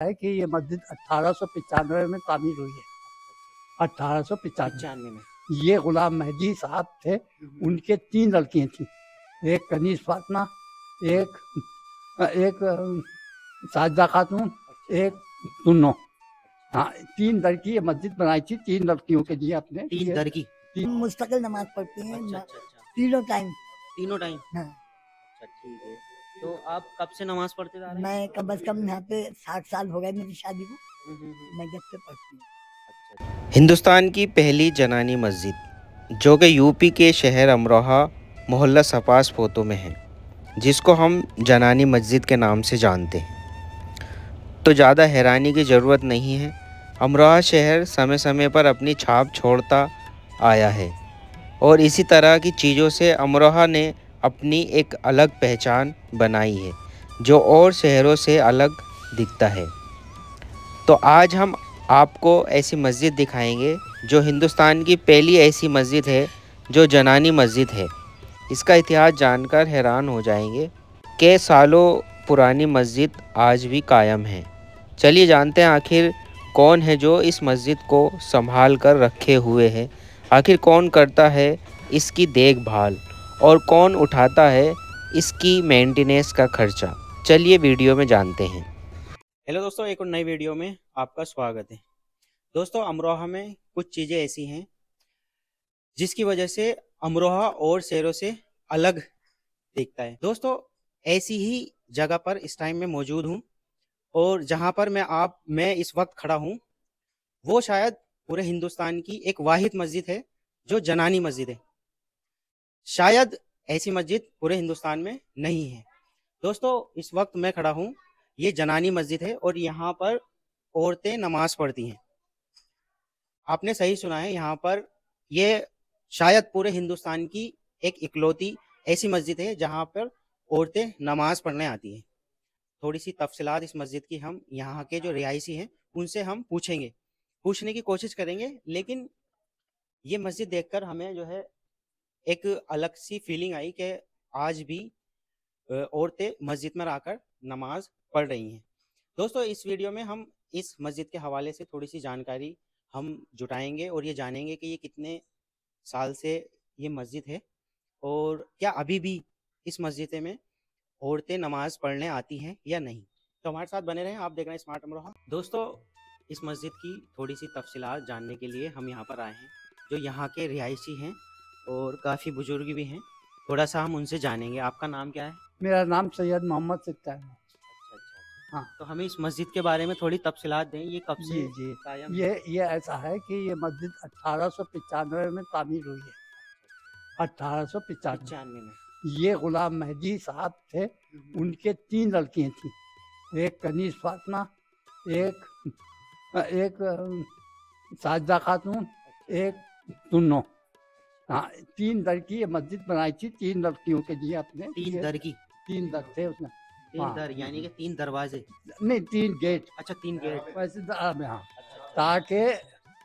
है कि ये मस्जिद 1895 में तामीर हुई है। 1895 में ये गुलाम मेहदी साहब थे, उनके 3 लड़कियां थी, एक कनीज फातिमा, एक एक साजिदा खातून, एक तुन्नो। हाँ, 3 लड़की ये मस्जिद बनाई थी 3 लड़कियों के लिए अपने। 3 लड़की मुस्तकिल नमाज पढ़ती हैं। अच्छा। तीनों टाइम। तीनों टाइम। हाँ। अच्छा ठीक है। तो आप कब से नमाज पढ़ते जा रहे हैं? मैं कम से कम यहाँ पे 60 साल हो गए मेरी शादी को। मैं जब से पढ़ती हूँ। अच्छा। हिंदुस्तान की पहली जनानी मस्जिद जो कि यूपी के शहर अमरोहा मोहल्ला सपास फोतो में है, जिसको हम जनानी मस्जिद के नाम से जानते हैं, तो ज़्यादा हैरानी की ज़रूरत नहीं है। अमरोहा शहर समय समय पर अपनी छाप छोड़ता आया है और इसी तरह की चीज़ों से अमरोहा ने अपनी एक अलग पहचान बनाई है, जो और शहरों से अलग दिखता है। तो आज हम आपको ऐसी मस्जिद दिखाएंगे जो हिंदुस्तान की पहली ऐसी मस्जिद है जो जनानी मस्जिद है। इसका इतिहास जानकर हैरान हो जाएंगे कि सालों पुरानी मस्जिद आज भी कायम है। चलिए जानते हैं आखिर कौन है जो इस मस्जिद को संभाल कर रखे हुए है, आखिर कौन करता है इसकी देखभाल और कौन उठाता है इसकी मेंटेनेंस का खर्चा। चलिए वीडियो में जानते हैं। हेलो दोस्तों, एक और नई वीडियो में आपका स्वागत है। दोस्तों, अमरोहा में कुछ चीज़ें ऐसी हैं जिसकी वजह से अमरोहा और शहरों से अलग दिखता है। दोस्तों, ऐसी ही जगह पर इस टाइम में मौजूद हूँ और जहाँ पर मैं इस वक्त खड़ा हूँ वो शायद पूरे हिंदुस्तान की एक वाहिद मस्जिद है जो जनानी मस्जिद है। शायद ऐसी मस्जिद पूरे हिंदुस्तान में नहीं है। दोस्तों, इस वक्त मैं खड़ा हूँ, ये जनानी मस्जिद है और यहाँ पर औरतें नमाज पढ़ती हैं। आपने सही सुना है, यहाँ पर ये शायद पूरे हिंदुस्तान की एक इकलौती ऐसी मस्जिद है जहाँ पर औरतें नमाज पढ़ने आती हैं। थोड़ी सी तफसीलात इस मस्जिद की हम यहाँ के जो रिहायशी हैं उनसे हम पूछने की कोशिश करेंगे। लेकिन ये मस्जिद देखकर हमें जो है एक अलग सी फीलिंग आई कि आज भी औरतें मस्जिद में आकर नमाज पढ़ रही हैं। दोस्तों, इस वीडियो में हम इस मस्जिद के हवाले से थोड़ी सी जानकारी हम जुटाएंगे और ये जानेंगे कि ये कितने साल से ये मस्जिद है और क्या अभी भी इस मस्जिद में औरतें नमाज पढ़ने आती हैं या नहीं। तो हमारे साथ बने रहें, आप देख रहे हैं स्मार्ट अमरोहा। दोस्तों, इस मस्जिद की थोड़ी सी तफसीलात जानने के लिए हम यहाँ पर आए हैं। जो यहाँ के रिहायशी हैं और काफ़ी बुजुर्ग भी हैं, थोड़ा सा हम उनसे जानेंगे। आपका नाम क्या है? मेरा नाम सैयद मोहम्मद सिद्दीक है। हाँ, तो हमें इस मस्जिद के बारे में थोड़ी तफसीलात दें। ये कब से जी कायम? ये ऐसा है कि ये मस्जिद 1895 में तामीर हुई है। 1895 में ये गुलाम मेहदी साहब थे, उनके 3 लड़कियां थी, एक कनीज फातिमा, एक साजिदा खातून, एक तुन्नो। हाँ, 3 लड़की ये मस्जिद बनाई थी 3 लड़कियों के लिए अपने। 3 दर की? 3 दर थे उसमें। 3 दर यानी कि 3 दरवाजे? नहीं, 3 गेट। अच्छा, 3 गेट वैसे में। हाँ, ताकि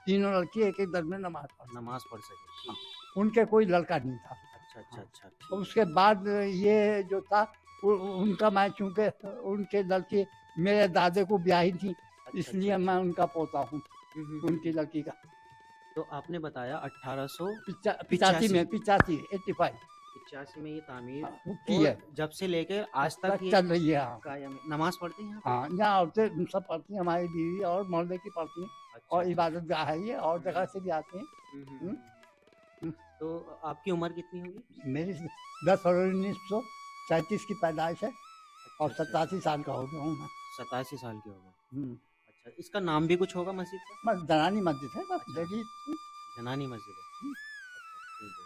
तीनों लड़की एक एक दर में नमाज पढ़ सके। हाँ, उनके कोई लड़का नहीं था। अच्छा। उसके बाद ये जो था उनका, मैं चूँकि उनके लड़की मेरे दादे को ब्याही थी, इसलिए मैं उनका पोता हूँ, उनकी लड़की का। तो आपने बताया 1885 में 85 में ये तामीर की है, जब से लेकर आज तक चल रही है। कायम नमाज पढ़ती हैं? हाँ, यहाँ औरतें सब पढ़ती हैं, हमारी बीवी और मोहल्ले की पढ़ती हैं। अच्छा। और इबादत गाह है ये, और जगह से भी आते हैं। तो आपकी उम्र कितनी होगी? मेरी 10 फरवरी 1937 की पैदाइश है और 87 साल का हो गया हूँ मैं। 87 साल के हो गए। अच्छा, इसका नाम भी कुछ होगा मस्जिद का? जनानी मस्जिद है। जनानी मस्जिद है। ठीक है।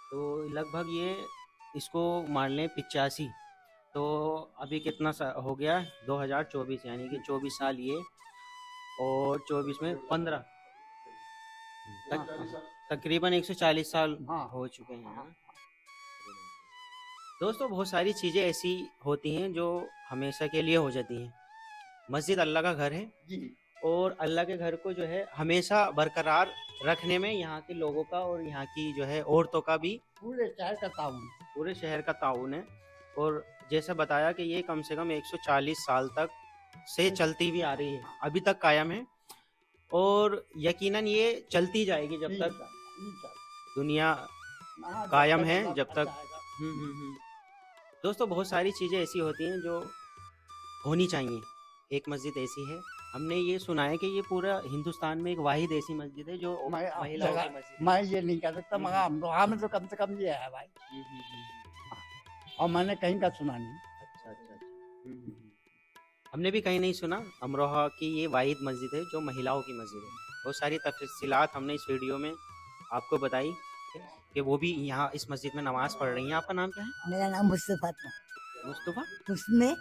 तो लगभग ये इसको मान लें 85, तो अभी कितना हो गया? 2024, यानी कि 24 साल ये, और 24 में 15, तकरीबन 140 साल हो चुके हैं। दोस्तों, बहुत सारी चीज़ें ऐसी होती हैं जो हमेशा के लिए हो जाती हैं। मस्जिद अल्लाह का घर है और अल्लाह के घर को जो है हमेशा बरकरार रखने में यहाँ के लोगों का और यहाँ की जो है औरतों का भी पूरे शहर का ताउन है। और जैसा बताया कि ये कम से कम 140 साल तक से चलती हुई आ रही है, अभी तक कायम है और यकीनन ये चलती जाएगी जब तक दुनिया कायम है, जब तक। दोस्तों बहुत सारी चीज़ें ऐसी होती हैं जो होनी चाहिए। एक मस्जिद ऐसी है, हमने ये सुना है कि ये पूरा हिंदुस्तान में एक वाहिद ऐसी मस्जिद है जो महिलाओं की मस्जिद है। मैं ये नहीं कह सकता, मगर अमरोहा में तो कम से कम ये है भाई, और मैंने कहीं का सुना नहीं। अच्छा अच्छा अच्छा। हमने भी कहीं नहीं सुना अमरोहा की ये वाहिद मस्जिद है जो महिलाओं की मस्जिद है। बहुत सारी तफसीलात हमने इस वीडियो में आपको बताई कि वो भी यहाँ इस मस्जिद में नमाज पढ़ रही हैं। आपका नाम क्या है? मेरा नाम हुस्न फातिमा। मुस्तफा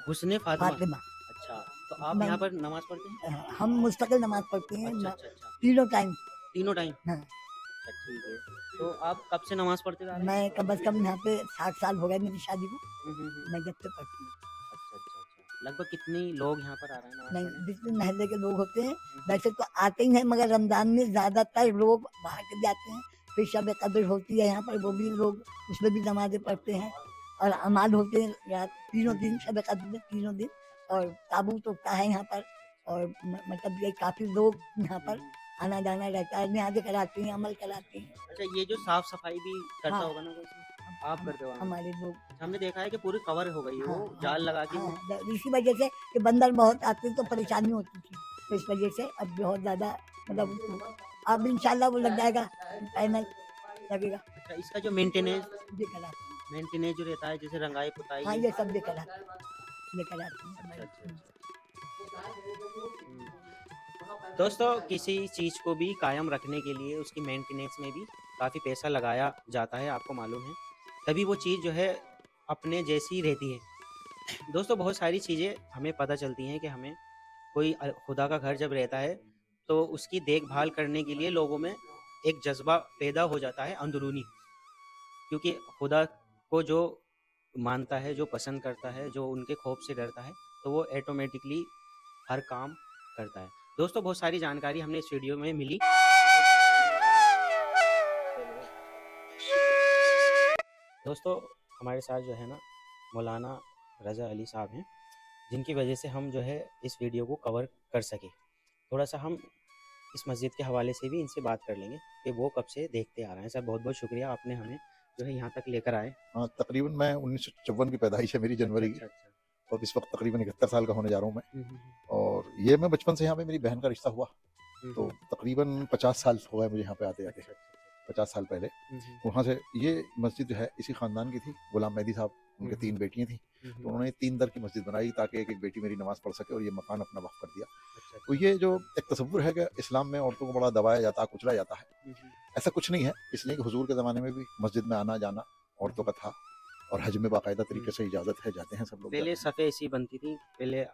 हुस्न फातिमा। अच्छा, तो आप मैं- यहाँ पर नमाज पढ़ते हैं? हम मुस्तकिल नमाज पढ़ते हैं, अच्छा अच्छा अच्छा, तीनों टाइम। तीनों टाइम? हाँ। अच्छा ठीक है। तो आप कब से नमाज पढ़ते जा रहे हैं? मैं कम से कम यहाँ पे 60 साल हो गए मेरी शादी को, मैं जब से पढ़ती हूँ। अच्छा अच्छा अच्छा। लगभग कितने लोग यहाँ पर आ रहे हैं नमाज नहीं, पढ़ने? जितने महल्ले के लोग होते हैं वैसे तो आते ही हैं, मगर रमजान में ज्यादातर लोग बाहर के भी आते हैं। फिर शब कद्र होती है यहाँ पर, वो भी लोग उसमें भी नमाजें पढ़ते हैं, और अमाल होते हैं रात तीनों दिन, शब कद्र में तीनों दिन, और ताबूत होता है यहाँ पर, और मतलब ये काफी लोग यहाँ पर आना जाना रहता है, न्याज़ कराते हैं, अमल कराते हैं। अच्छा, ये जो साफ सफाई भी करता हाँ। होगा ना कोई इसमें? आप करते हो? हमारे लोग, हमने देखा है कि पूरी कवर हो गई है वो, हाँ, जाल लगा के। हाँ, इसी वजह से कि बंदर बहुत आते तो परेशानी होती थी, तो इस वजह से अब बहुत ज्यादा मतलब अब इंशाल्लाह वो लग जाएगा, पैनल लगेगा। अच्छा, इसका जो मेंटेनेंस ये कराते हैं। मेंटेनेंस जो रहता है, जैसे रंगाई पुताई। हाँ, ये सब ये कराते हैं, ये कराते हैं हमारे। अच्छा, दोस्तों किसी चीज़ को भी कायम रखने के लिए उसकी मेंटेनेंस में भी काफ़ी पैसा लगाया जाता है, आपको मालूम है, तभी वो चीज़ जो है अपने जैसी रहती है। दोस्तों बहुत सारी चीज़ें हमें पता चलती हैं कि हमें कोई खुदा का घर जब रहता है तो उसकी देखभाल करने के लिए लोगों में एक जज्बा पैदा हो जाता है अंदरूनी, क्योंकि खुदा को जो मानता है, जो पसंद करता है, जो उनके खौफ से डरता है, तो वो ऑटोमेटिकली हर काम करता है। दोस्तों बहुत सारी जानकारी हमने इस वीडियो में मिली। दोस्तों हमारे साथ जो है ना मौलाना रज़ा अली साहब हैं, जिनकी वजह से हम जो है इस वीडियो को कवर कर सके। थोड़ा सा हम इस मस्जिद के हवाले से भी इनसे बात कर लेंगे कि वो कब से देखते आ रहे हैं। सर बहुत बहुत शुक्रिया, आपने हमें जो है यहाँ तक लेकर आए। हाँ, तकरीबन मैं 1954 की पैदाइश है मेरी, जनवरी की, अच्छा। और इस वक्त तकरीबन 71 साल का होने जा रहा हूँ मैं। और ये मैं बचपन से यहाँ पे मेरी बहन का रिश्ता हुआ, तो तकरीबन 50 साल हो गए मुझे यहाँ पे आते आते, 50 साल पहले। वहाँ से ये मस्जिद जो है इसी ख़ानदान की थी, गुलाम मेहदी साहब, उनके 3 बेटियाँ थी, तो उन्होंने 3 दर की मस्जिद बनाई ताकि एक एक बेटी मेरी नमाज़ पढ़ सके, और ये मकान अपना वक्फ कर दिया। तो ये जो एक तस्वुर है कि इस्लाम में औरतों को बड़ा दबाया जाता है, कुचला जाता है, ऐसा कुछ नहीं है, इसलिए कि हुजूर के ज़माने में भी मस्जिद में आना जाना औरतों का था, और हज में बाकायदा तरीके से इजाज़त है, जाते हैं सब लोग। पहले सफ़े ऐसी बनती थी, पहले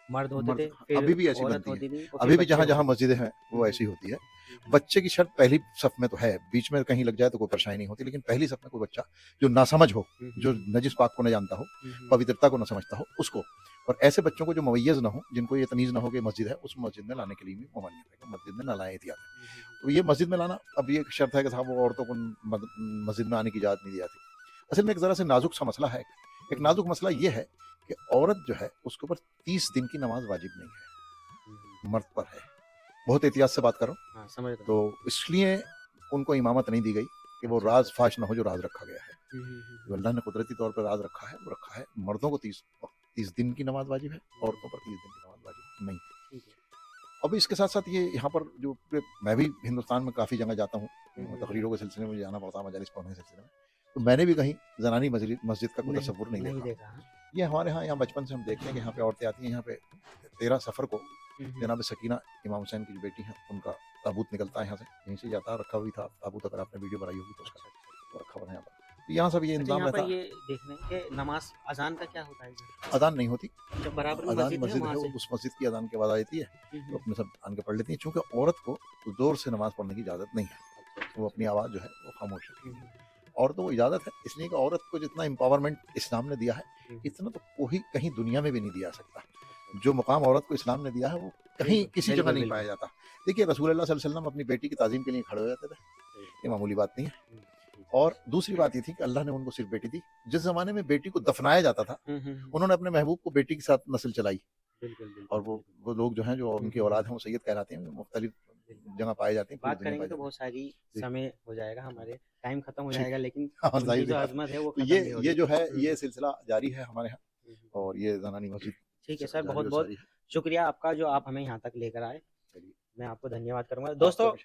मर्द होते थे, फिर अभी भी ऐसी औरत बनती होती थी, और अभी फिर भी जहाँ बच्चे जहाँ मस्जिदें हैं वो ऐसी होती है। बच्चे की शर्त पहली सफ में तो है, बीच में कहीं लग जाए तो कोई परेशानी नहीं होती, लेकिन पहली सफ में कोई बच्चा जो नासमझ हो, जो नजिस पाक को न जानता हो, पवित्रता को न समझता हो, उसको, और ऐसे बच्चों को जो मुमय्यज़ ना हो, जिनको ये तमीज़ ना हो कि मस्जिद है, उस मस्जिद में लाने के लिए भी ममानियत है, मस्जिद में ना लाएं एहतियात है। तो ये मस्जिद में लाना, अब ये शर्त है कि साहब वो औरतों को मस्जिद में आने की इजाज़त नहीं दी जाती। असल में एक ज़रा से नाजुक सा मसला है। एक नाजुक मसला ये है कि औरत जो है उसके ऊपर 30 दिन की नमाज वाजिब नहीं है, मर्द पर है। बहुत एहतियात से बात करो। हाँ, समझ रहा हूँ। तो इसलिए उनको इमामत नहीं दी गई कि वो राज फाश ना हो जो राज रखा गया है। जो अल्लाह ने कुदरती तौर पर राज रखा है वो रखा है। मर्दों को 30 दिन की नमाज वाजिब है, औरतों पर 30 दिन की नमाज वाजिब नहीं। ठीक है। अब इसके साथ साथ ये यहाँ पर जो मैं भी हिंदुस्तान में काफ़ी जगह जाता हूँ, तकरीरों के सिलसिले में जाना पड़ता है, मजालिस पढ़ने के सिलसिले में, तो मैंने भी कहीं जनानी मस्जिद का कोई तसव्वुर नहीं देखा। देखा। ये हमारे यहाँ बचपन से हम देखते हैं कि यहाँ पे औरतें आती हैं। यहाँ पे 13 सफ़र को जनाब सकीना इमाम हुसैन की जो बेटी है उनका ताबूत निकलता है यहाँ से, यहीं से जाता है, रखा हुई था ताबूत, अगर आपने वीडियो बनाई होगी तो उसका तो रखा हुआ है यहाँ पर। तो यहाँ सब ये इंतजाम रहता है। ये देखने के नमाज अजान का क्या होता है? अजान नहीं होती, जब बराबर में अजान मस्जिद है मस्जिद है, वहाँ से। उस मस्जिद की अजान के बाद आती है, तो अपने सब आन के पढ़ लेती हैं। चूँकि औरत को जोर से नमाज पढ़ने की इजाज़त नहीं है, वो अपनी आवाज़ जो है वो खामोश रखेगी। औरतों को इजाज़त है, इसलिए कि औरत को जितना एम्पावरमेंट इस्लाम ने दिया है इतना तो कोई कहीं दुनिया में भी नहीं दिया सकता। जो मुकाम औरत को इस्लाम ने दिया है वो कहीं किसी जगह नहीं पाया जाता। देखिए रसूल अल्लाह सल्लल्लाहु अलैहि वसल्लम अपनी बेटी की ताज़ीम के लिए खड़े हो जाते थे, ये मामूली बात नहीं है। और दूसरी बात ये थी कि अल्लाह ने उनको सिर्फ बेटी दी। जिस ज़माने में बेटी को दफनाया जाता था, उन्होंने अपने महबूब को बेटी के साथ नस्ल चलाई, बिल्कुल बिल्कुल। और वो लोग जो हैं, जो उनकी औलाद हैं, वो सैयद कहलाते हैं, मुख्तलिफ जगह पाए जाते हैं। बात करेंगे तो बहुत सारी समय हो जाएगा, हमारे टाइम खत्म हो ठीक। जाएगा, लेकिन हाँ, उनकी जाहिर सी जो बात है। अजमत है वो तो खत्म नहीं होगी। ये जो है, ये सिलसिला जारी है हमारे यहाँ, और ये ज़नानी मस्जिद ठीक है सर, जारी बहुत और बहुत सारी है। शुक्रिया आपका जो आप हमें यहाँ तक लेकर आए। चलिए। मैं आपको धन्यवाद करूंगा। आपका दोस्तों भी।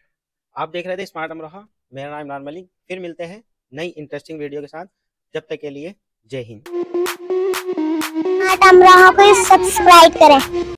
आप देख रहे थे स्मार्ट अमरोहा, मेरा नाम इमरान मलिक। फिर मिलते हैं नई इंटरेस्टिंग वीडियो के साथ, जब तक के लिए जय हिंद। स्मार्ट अमरोहा को सब्सक्राइब करें।